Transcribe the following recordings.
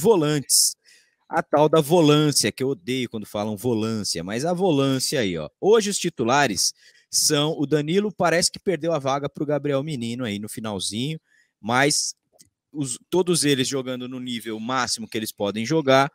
volantes. A tal da volância, que eu odeio quando falam volância, mas a volância aí, ó. Hoje os titulares são o Danilo, parece que perdeu a vaga para o Gabriel Menino aí no finalzinho, mas todos eles jogando no nível máximo que eles podem jogar,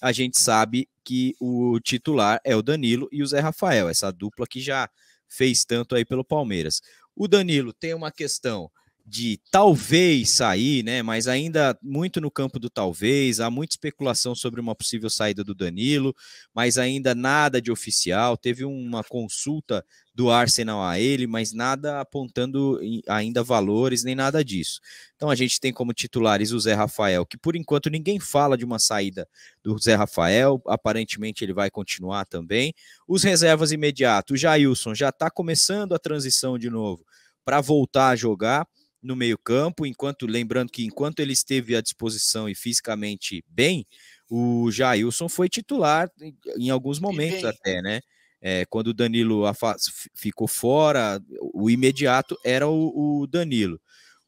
a gente sabe que o titular é o Danilo e o Zé Rafael, essa dupla que já fez tanto aí pelo Palmeiras. O Danilo tem uma questão de talvez sair, né? Mas ainda muito no campo do talvez, há muita especulação sobre uma possível saída do Danilo, mas ainda nada de oficial. Teve uma consulta do Arsenal a ele, mas nada apontando ainda valores, nem nada disso. Então a gente tem como titulares o Zé Rafael, que por enquanto ninguém fala de uma saída do Zé Rafael, aparentemente ele vai continuar também. Os reservas imediatos, o Jailson já está começando a transição de novo para voltar a jogar no meio-campo, lembrando que enquanto ele esteve à disposição e fisicamente bem, o Jailson foi titular em alguns momentos até, né? Quando o Danilo ficou fora, o imediato era o Danilo.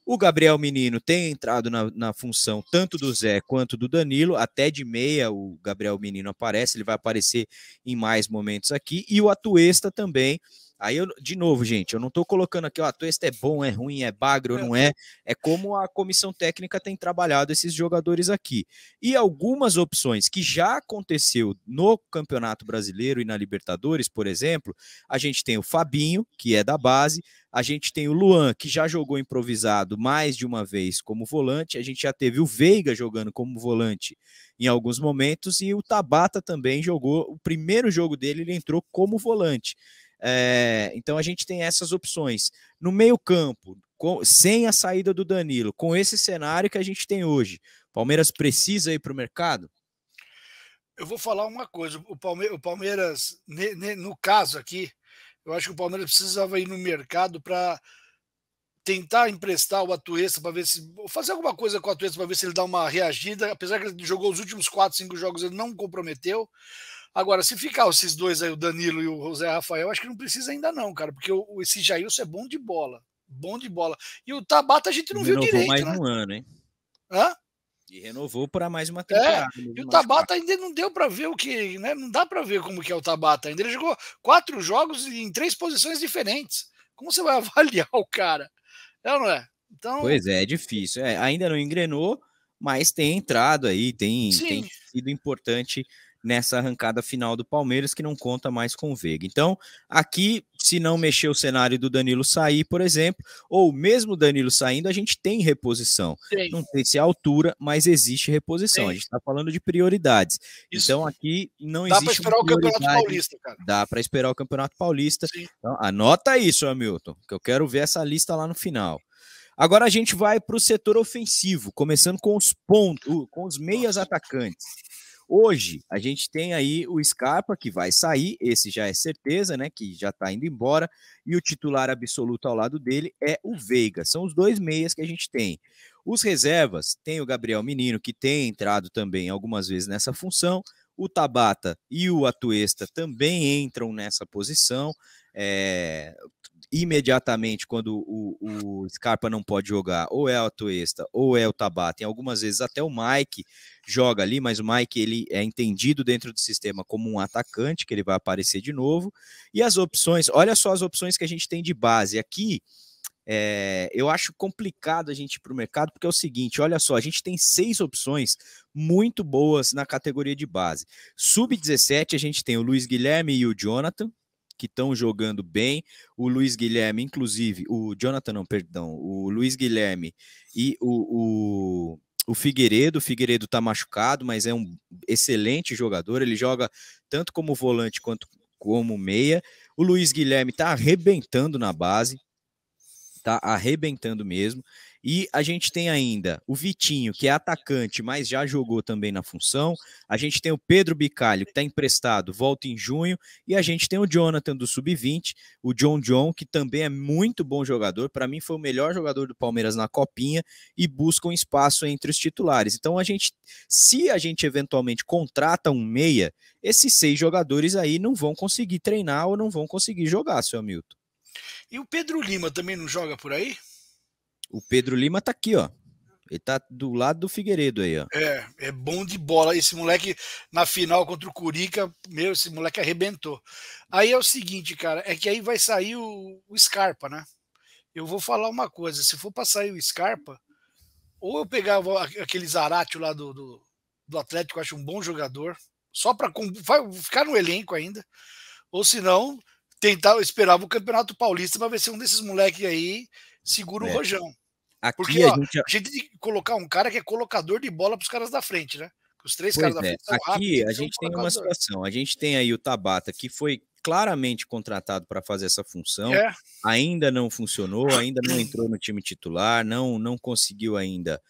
O Gabriel Menino tem entrado na função tanto do Zé quanto do Danilo, até de meia o Gabriel Menino aparece, ele vai aparecer em mais momentos aqui, e o Atuesta também. Aí, de novo, gente, eu não estou colocando aqui, o Atuesta é bom, é ruim, é bagro, não é. É como a comissão técnica tem trabalhado esses jogadores aqui. E algumas opções que já aconteceu no Campeonato Brasileiro e na Libertadores, por exemplo, a gente tem o Fabinho, que é da base, a gente tem o Luan, que já jogou improvisado mais de uma vez como volante, a gente já teve o Veiga jogando como volante em alguns momentos, e o Tabata também jogou, o primeiro jogo dele ele entrou como volante. Então a gente tem essas opções. No meio-campo, sem a saída do Danilo, com esse cenário que a gente tem hoje, Palmeiras precisa ir para o mercado? Eu vou falar uma coisa, o Palmeiras, no caso aqui, eu acho que o Palmeiras precisava ir no mercado para tentar emprestar o Atuesta para ver se. Fazer alguma coisa com o Atuesta para ver se ele dá uma reagida. Apesar que ele jogou os últimos 4, 5 jogos, ele não comprometeu. Agora, se ficar esses dois aí, o Danilo e o José Rafael, acho que não precisa ainda, não, cara, porque esse Jailson é bom de bola. Bom de bola. E o Tabata a gente não viu Renovou direito, mais né? um ano, hein? Hã? E renovou para mais uma temporada. E o Tabata ainda não deu para ver o que, né? Não dá para ver como que é o Tabata ainda. Ele jogou 4 jogos em 3 posições diferentes. Como você vai avaliar o cara? É ou não é? Então, pois é difícil. Ainda não engrenou, mas tem entrado aí, tem sido importante nessa arrancada final do Palmeiras, que não conta mais com o Veiga. Então, aqui, se não mexer o cenário do Danilo sair, por exemplo, ou mesmo o Danilo saindo, a gente tem reposição. Não sei se é a altura, mas existe reposição. A gente está falando de prioridades. Isso. Então, aqui não Dá para existe esperar o Campeonato Paulista, cara. Dá para esperar o Campeonato Paulista. Então, anota isso, Hamilton, que eu quero ver essa lista lá no final. Agora a gente vai para o setor ofensivo, começando com os pontos, com os meias atacantes. Hoje a gente tem aí o Scarpa, que vai sair, esse já é certeza, né? Que já está indo embora, e o titular absoluto ao lado dele é o Veiga. São os dois meias que a gente tem. Os reservas tem o Gabriel Menino, que tem entrado também algumas vezes nessa função. O Tabata e o Atuesta também entram nessa posição. Imediatamente, quando o Scarpa não pode jogar, ou é o Atuesta ou é o Tabata, e algumas vezes até o Mike joga ali, mas o Mike ele é entendido dentro do sistema como um atacante, que ele vai aparecer de novo. E as opções, olha só as opções que a gente tem de base aqui. Eu acho complicado a gente ir para o mercado, porque é o seguinte, olha só, a gente tem 6 opções muito boas na categoria de base. Sub-17, a gente tem o Luiz Guilherme e o Jonathan, que estão jogando bem. O Luiz Guilherme, inclusive, o Jonathan, não, perdão, o Luiz Guilherme e o Figueiredo. O Figueiredo está machucado, mas é um excelente jogador. Ele joga tanto como volante quanto como meia. O Luiz Guilherme está arrebentando na base. Tá arrebentando mesmo. E a gente tem ainda o Vitinho, que é atacante, mas já jogou também na função. A gente tem o Pedro Bicalho, que está emprestado, volta em junho. E a gente tem o Jonathan do Sub-20, o John, que também é muito bom jogador. Para mim, foi o melhor jogador do Palmeiras na Copinha e busca um espaço entre os titulares. Então, se a gente eventualmente contrata um meia, esses 6 jogadores aí não vão conseguir treinar ou não vão conseguir jogar, seu Hamilton. E o Pedro Lima também não joga por aí? O Pedro Lima tá aqui, ó. Ele tá do lado do Figueiredo aí, ó. É bom de bola. Esse moleque, na final contra o Curica, meu, esse moleque arrebentou. Aí é o seguinte, cara, é que aí vai sair o Scarpa, né? Eu vou falar uma coisa, se for pra sair o Scarpa, ou eu pegava aquele Zaratio lá do Atlético, eu acho um bom jogador, só para ficar no elenco ainda, ou se não, tentar, esperava o Campeonato Paulista para ver se um desses moleques aí segura o É. rojão. Porque, Aqui a ó, gente. a gente tem que colocar um cara que é colocador de bola para os caras da frente, né? Os três Pois caras da é, frente são rápidos, aqui tem a que ser um gente tem uma colocador. situação. A gente tem aí o Tabata, que foi claramente contratado para fazer essa função, É, ainda não funcionou, ainda não entrou no time titular, não conseguiu ainda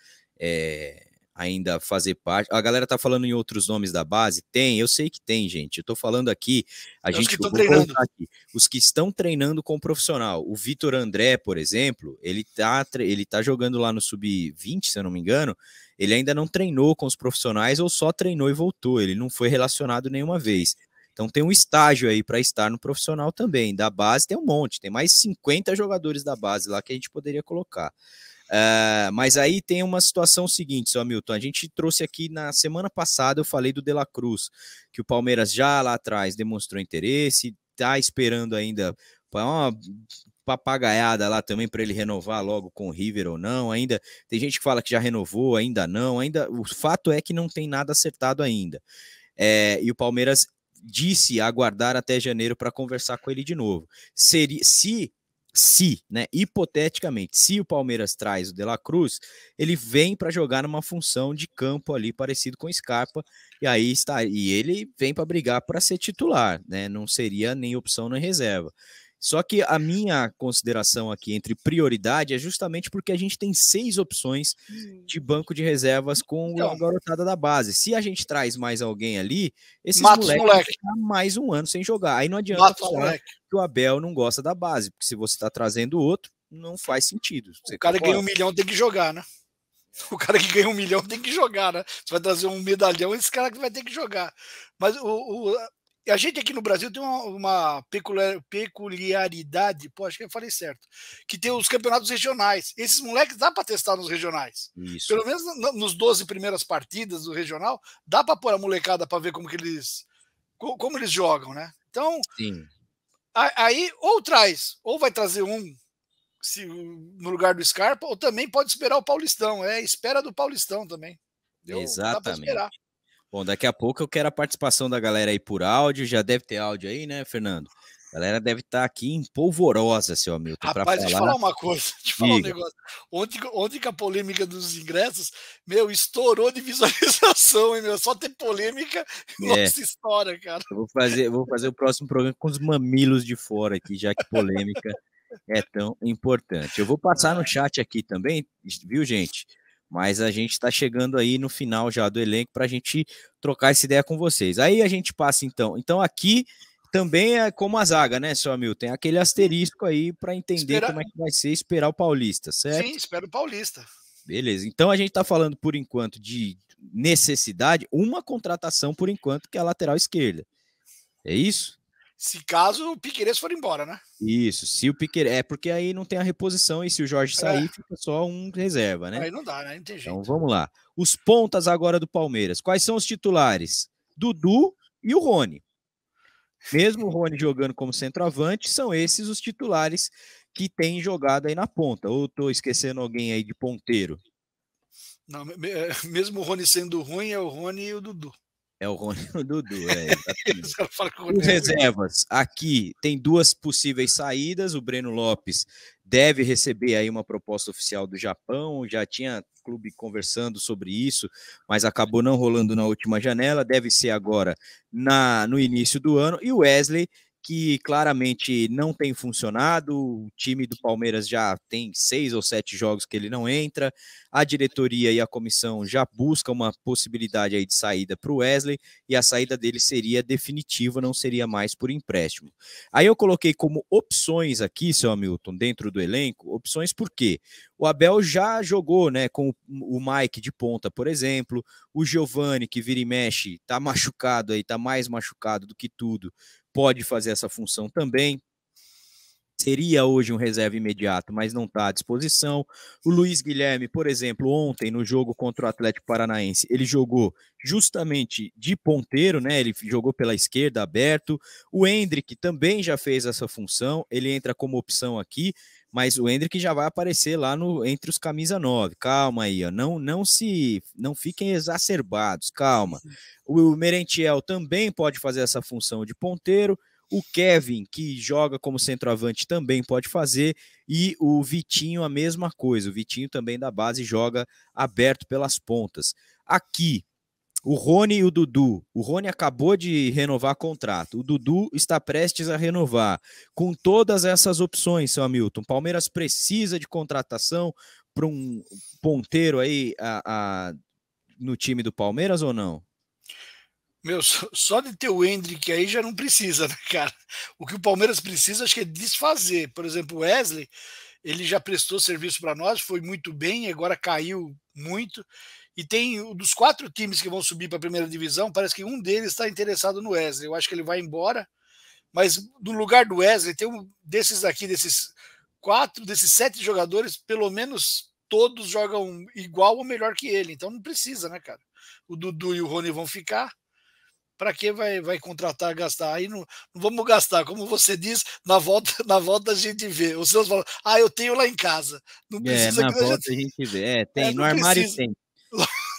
fazer parte. A galera tá falando em outros nomes da base? Tem, eu sei que tem, gente. Eu tô falando aqui, é os que eu estão vou treinando. colocar aqui, os que estão treinando com o profissional. O Vitor André, por exemplo, ele tá jogando lá no Sub-20, se eu não me engano. Ele ainda não treinou com os profissionais ou só treinou e voltou. Ele não foi relacionado nenhuma vez. Então tem um estágio aí para estar no profissional também. Da base tem um monte, tem mais 50 jogadores da base lá que a gente poderia colocar. Mas aí tem uma situação seguinte, seu Hamilton. A gente trouxe aqui na semana passada, eu falei do De La Cruz, que o Palmeiras já lá atrás demonstrou interesse, está esperando ainda uma papagaiada lá também para ele renovar logo com o River ou não. Ainda tem gente que fala que já renovou, ainda não. Ainda o fato é que não tem nada acertado ainda. E o Palmeiras disse aguardar até janeiro para conversar com ele de novo. Né, hipoteticamente, se o Palmeiras traz o De La Cruz, ele vem para jogar numa função de campo ali parecido com o Scarpa, e ele vem para brigar para ser titular, né? Não seria nem opção nem reserva. Só que a minha consideração aqui entre prioridade é justamente porque a gente tem 6 opções de banco de reservas com a Então, garotada da base. Se a gente traz mais alguém ali, esses mata os moleques vão moleque. ficar mais um ano sem jogar. Aí não adianta Mata os falar moleque. que o Abel não gosta da base, porque se você está trazendo outro, não faz sentido. O cara que ganha 1 milhão tem que jogar, né? O cara que ganha 1 milhão tem que jogar, né? Você vai trazer um medalhão, esse cara que vai ter que jogar. Mas a gente aqui no Brasil tem uma peculiaridade, pô, acho que eu falei certo, que tem os campeonatos regionais. Esses moleques dá para testar nos regionais. Isso. Pelo menos nos 12 primeiras partidas do regional, dá para pôr a molecada para ver como eles jogam, né? Então, sim, aí ou vai trazer no lugar do Scarpa, ou também pode esperar o Paulistão. Espera do Paulistão também. Dá para exatamente. esperar. Bom, daqui a pouco eu quero a participação da galera aí por áudio. Já deve ter áudio aí, né, Fernando? A galera deve estar aqui em polvorosa, seu Hamilton, para Rapaz, deixa eu falar. falar uma coisa, deixa eu falar um Diga. negócio. Ontem que a polêmica dos ingressos, meu, estourou de visualização, hein, meu? Só tem polêmica, É, nossa história, cara. eu vou fazer o próximo programa com os mamilos de fora aqui, já que polêmica é tão importante. Eu vou passar no chat aqui também, viu, gente? Mas a gente está chegando aí no final já do elenco para a gente trocar essa ideia com vocês. Aí a gente passa então. Então aqui também é como a zaga, né, seu Hamilton? Tem aquele asterisco aí para entender como é que vai ser esperar o Paulista, Sim, certo? espero o Paulista. Beleza. Então a gente está falando por enquanto de necessidade, uma contratação por enquanto, que é a lateral esquerda. É isso? Se caso o Piqueires for embora, né? Isso, se o Piquet porque aí não tem a reposição e se o Jorge sair, fica só um reserva, né? Aí não dá, né? Não tem Então jeito. vamos lá. Os pontas agora do Palmeiras. Quais são os titulares? Dudu e o Rony. Mesmo o Rony jogando como centroavante, são esses os titulares que têm jogado aí na ponta. Ou estou esquecendo alguém aí de ponteiro? Não, mesmo o Rony sendo ruim, é o Rony e o Dudu. É o Rony e o Dudu, exatamente. Os É reservas, aqui tem 2 possíveis saídas. O Breno Lopes deve receber aí uma proposta oficial do Japão. Já tinha clube conversando sobre isso, mas acabou não rolando na última janela. Deve ser agora no início do ano. E o Wesley, que claramente não tem funcionado. O time do Palmeiras já tem 6 ou 7 jogos que ele não entra. A diretoria e a comissão já buscam uma possibilidade aí de saída para o Wesley, e a saída dele seria definitiva, não seria mais por empréstimo. Aí eu coloquei como opções aqui, seu Hamilton, dentro do elenco, opções porque o Abel já jogou, né, com o Mike de ponta, por exemplo, o Giovani, que vira e mexe, tá machucado aí, tá mais machucado do que tudo, pode fazer essa função também. seria hoje um reserva imediato, mas não está à disposição. O Luiz Guilherme, por exemplo, ontem no jogo contra o Atlético Paranaense, ele jogou justamente de ponteiro, né? Ele jogou pela esquerda aberto. O Endrick também já fez essa função, ele entra como opção aqui, mas o Endrick já vai aparecer lá no entre os camisa 9. Calma aí, ó. Não fiquem exacerbados, calma. O Merentiel também pode fazer essa função de ponteiro. O Kevin, que joga como centroavante, também pode fazer. E o Vitinho, a mesma coisa. O Vitinho também da base joga aberto pelas pontas. Aqui, o Rony e o Dudu. O Rony acabou de renovar contrato. O Dudu está prestes a renovar. Com todas essas opções, seu Hamilton, Palmeiras precisa de contratação para um ponteiro aí no time do Palmeiras ou não? Meu, só de ter o Endrick aí já não precisa, né, cara? O que o Palmeiras precisa, acho que é desfazer. Por exemplo, o Wesley, ele já prestou serviço para nós, foi muito bem, agora caiu muito. E tem dos 4 times que vão subir para a primeira divisão, parece que um deles está interessado no Wesley. Eu acho que ele vai embora, mas no lugar do Wesley, tem desses aqui, desses 7 jogadores, pelo menos todos jogam igual ou melhor que ele. Então não precisa, né, cara? O Dudu e o Rony vão ficar. Para que vai contratar, gastar? Aí não vamos gastar, como você diz, na volta a gente vê. Os seus falam, eu tenho lá em casa. Não precisa Na que a volta a gente. gente vê. Tem, no Não armário precisa. tem.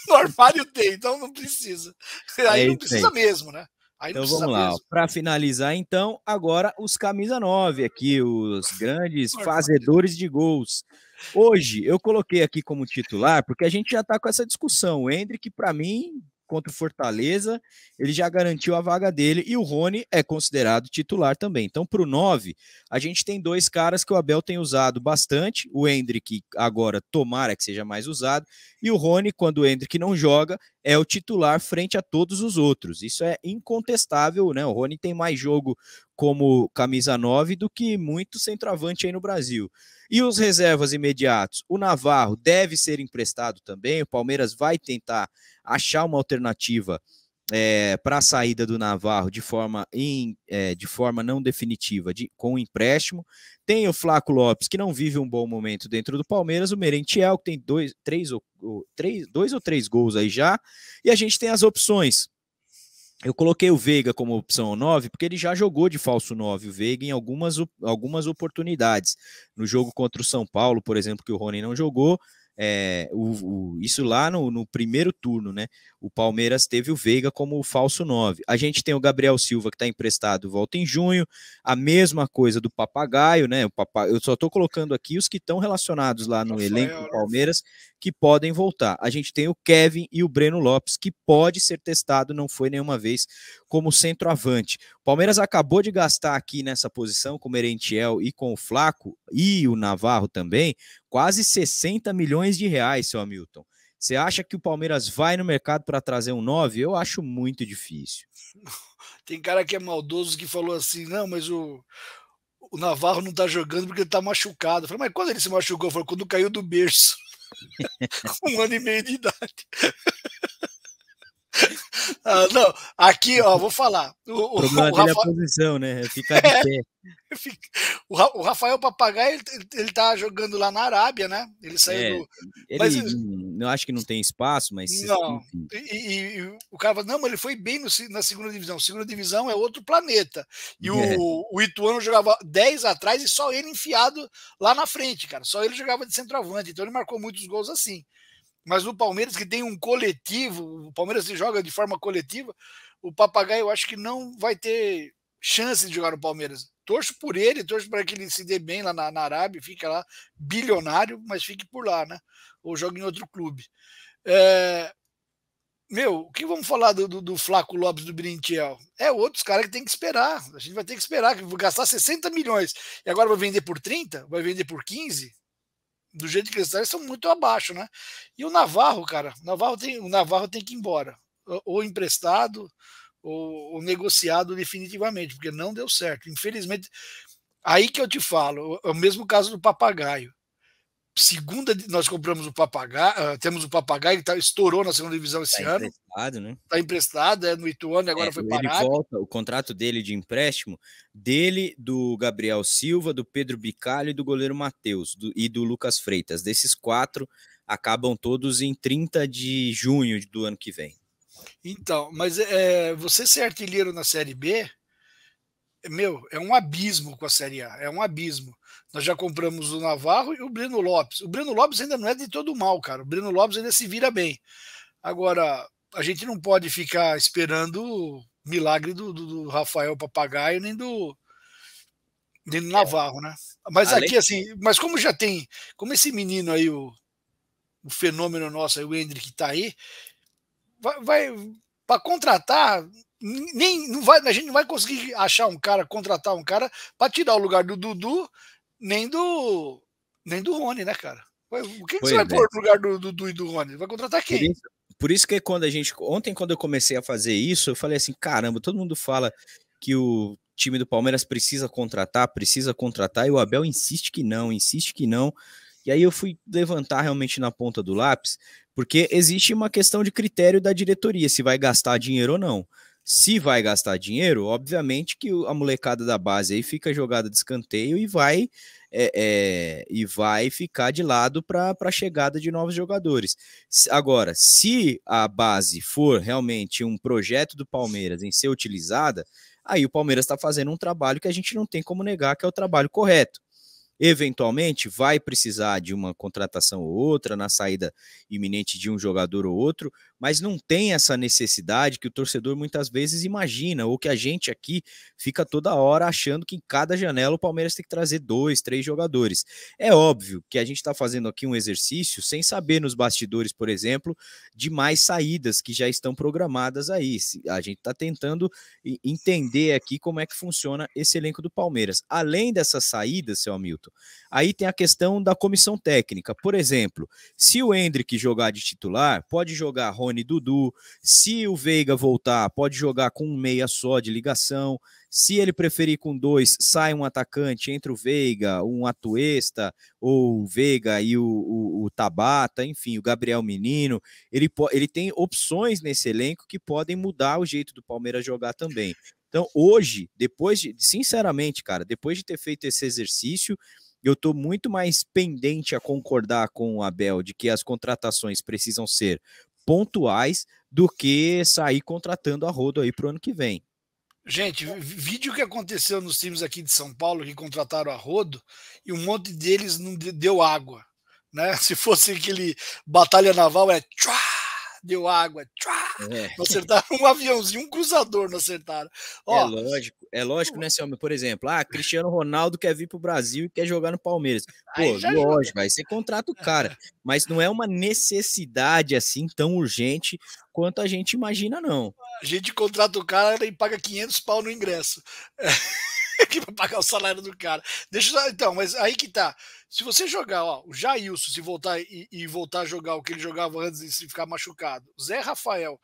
No armário tem, então não precisa. É Aí não isso precisa aí. mesmo, né? Aí não Então precisa vamos lá. mesmo. Para finalizar, então, agora os camisa 9 aqui, os grandes No armário. fazedores de gols. Hoje eu coloquei aqui como titular, porque a gente já está com essa discussão. O Endrick, para mim, contra o Fortaleza, ele já garantiu a vaga dele e o Rony é considerado titular também. Então, para o 9, a gente tem 2 caras que o Abel tem usado bastante. O Endrick, agora, tomara que seja mais usado, e o Rony, quando o Endrick não joga, é o titular frente a todos os outros. Isso é incontestável, né? O Rony tem mais jogo como camisa 9 do que muito centroavante aí no Brasil. E os reservas imediatos? O Navarro deve ser emprestado também. O Palmeiras vai tentar achar uma alternativa para a saída do Navarro de forma não definitiva, com empréstimo. Tem o Flaco Lopes, que não vive um bom momento dentro do Palmeiras, o Merentiel, que tem dois ou três gols aí já, e a gente tem as opções. Eu coloquei o Veiga como opção 9, porque ele já jogou de falso 9, o Veiga, em algumas oportunidades. No jogo contra o São Paulo, por exemplo, que o Rony não jogou, isso lá no primeiro turno, né? O Palmeiras teve o Veiga como falso 9. A gente tem o Gabriel Silva, que está emprestado, volta em junho. A mesma coisa do Papagaio, né? Eu só estou colocando aqui os que estão relacionados lá no elenco do Palmeiras, que podem voltar. A gente tem o Kevin e o Breno Lopes, que pode ser testado, não foi nenhuma vez, como centroavante. O Palmeiras acabou de gastar aqui nessa posição com o Merentiel e com o Flaco, e o Navarro também, quase 60 milhões de reais, seu Hamilton. Você acha que o Palmeiras vai no mercado para trazer um 9? Eu acho muito difícil. Tem cara que é maldoso que falou assim, não, mas o Navarro não tá jogando porque ele tá machucado. Eu falei, mas quando ele se machucou? Eu falei, quando caiu do berço. Com 1 ano e meio de idade. Não, aqui, ó, vou falar. O problema dele é a posição, né? Ficar de pé. O Rafael Papagaio, ele tá jogando lá na Arábia, né? Ele saiu do. Mas, eu acho que não tem espaço, mas. Não. E o cara fala, não, mas ele foi bem na segunda divisão. Segunda divisão é outro planeta. E o Ituano jogava 10 atrás e só ele enfiado lá na frente, cara. Só ele jogava de centroavante. Então ele marcou muitos gols assim. Mas no Palmeiras, que tem um coletivo, o Palmeiras se joga de forma coletiva, o Papagaio eu acho que não vai ter chance de jogar no Palmeiras. Torço por ele, torço para que ele se dê bem lá na Arábia, fica lá bilionário, mas fique por lá, né? Ou jogue em outro clube. O que vamos falar do Flaco Lopes do Merentiel? É outros caras que tem que esperar. A gente vai ter que esperar, que vou gastar 60 milhões e agora vai vender por 30? Vai vender por 15? Do jeito que eles estão, eles são muito abaixo, né? E o Navarro, cara, o Navarro tem que ir embora. Ou emprestado, ou negociado definitivamente, porque não deu certo. Infelizmente, aí que eu te falo, é o mesmo caso do Papagaio. nós compramos o Papagaio, temos o Papagaio que estourou na segunda divisão esse Tá ano. emprestado, né? Tá emprestado, no Ituano e agora foi Ele parar. volta, o contrato dele de empréstimo, dele, do Gabriel Silva, do Pedro Bicalho e do goleiro Matheus, e do Lucas Freitas. Desses 4, acabam todos em 30 de junho do ano que vem. Então, mas você ser artilheiro na Série B, é um abismo com a Série A, é um abismo. Nós já compramos o Navarro e o Breno Lopes. O Breno Lopes ainda não é de todo mal, cara. O Breno Lopes ainda se vira bem. Agora, a gente não pode ficar esperando o milagre do Rafael Papagaio, nem do Navarro, né? Mas Além aqui, assim, mas como esse menino aí, o fenômeno nosso aí, o Hendrick tá aí, vai para contratar, a gente não vai conseguir contratar um cara para tirar o lugar do Dudu, nem do Rony, né, cara? O que você vai pôr no lugar do Dudu e do Rony? Vai contratar quem? Por isso que ontem, quando eu comecei a fazer isso, eu falei assim, caramba, todo mundo fala que o time do Palmeiras precisa contratar, e o Abel insiste que não. E aí eu fui levantar realmente na ponta do lápis, porque existe uma questão de critério da diretoria, se vai gastar dinheiro ou não. Se vai gastar dinheiro, obviamente que a molecada da base aí fica jogada de escanteio e vai ficar de lado para a chegada de novos jogadores. Agora, se a base for realmente um projeto do Palmeiras em ser utilizada, aí o Palmeiras está fazendo um trabalho que a gente não tem como negar que é o trabalho correto. Eventualmente vai precisar de uma contratação ou outra, na saída iminente de um jogador ou outro, mas não tem essa necessidade que o torcedor muitas vezes imagina, ou que a gente aqui fica toda hora achando que em cada janela o Palmeiras tem que trazer 2, 3 jogadores. É óbvio que a gente está fazendo aqui um exercício sem saber nos bastidores, por exemplo, de mais saídas que já estão programadas aí. A gente está tentando entender aqui como é que funciona esse elenco do Palmeiras. Além dessas saídas, seu Hamilton, aí tem a questão da comissão técnica. Por exemplo, se o Hendrick jogar de titular, pode jogar Rony e Dudu. Se o Veiga voltar, pode jogar com um meia só de ligação. Se ele preferir com 2, sai um atacante, entra o Veiga, um Atuesta, ou o Veiga e o Tabata, enfim, o Gabriel Menino. Ele tem opções nesse elenco que podem mudar o jeito do Palmeiras jogar também. Então, hoje, sinceramente, cara, depois de ter feito esse exercício, eu estou muito mais pendente a concordar com o Abel de que as contratações precisam ser pontuais do que sair contratando a rodo aí para o ano que vem. Gente, vídeo que aconteceu nos times aqui de São Paulo que contrataram a rodo e um monte deles não deu água, né? Se fosse aquele batalha naval, deu água, não acertaram um aviãozinho, um cruzador não acertaram. Ó, é lógico, né, Selma? Por exemplo, Cristiano Ronaldo quer vir para o Brasil e quer jogar no Palmeiras. Pô, lógico, aí você contrata o cara, mas não é uma necessidade assim tão urgente quanto a gente imagina, não. A gente contrata o cara e paga 500 pau no ingresso. Aqui para pagar o salário do cara. Então, mas aí que tá. Se você jogar, o Jailson, se voltar e voltar a jogar o que ele jogava antes de se ficar machucado, o Zé Rafael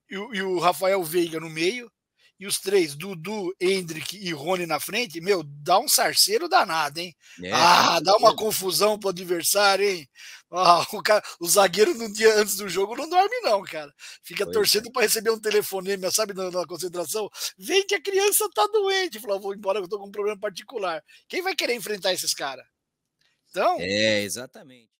e o Rafael Veiga no meio, e os 3, Dudu, Hendrick e Rony na frente, dá um sarceiro danado, hein? Dá uma confusão pro adversário, hein? O zagueiro no dia antes do jogo não dorme não, cara. Fica torcendo para receber um telefonema, sabe, na concentração. Vem que a criança tá doente. Falou, vou embora que eu tô com um problema particular. Quem vai querer enfrentar esses caras? Então... exatamente.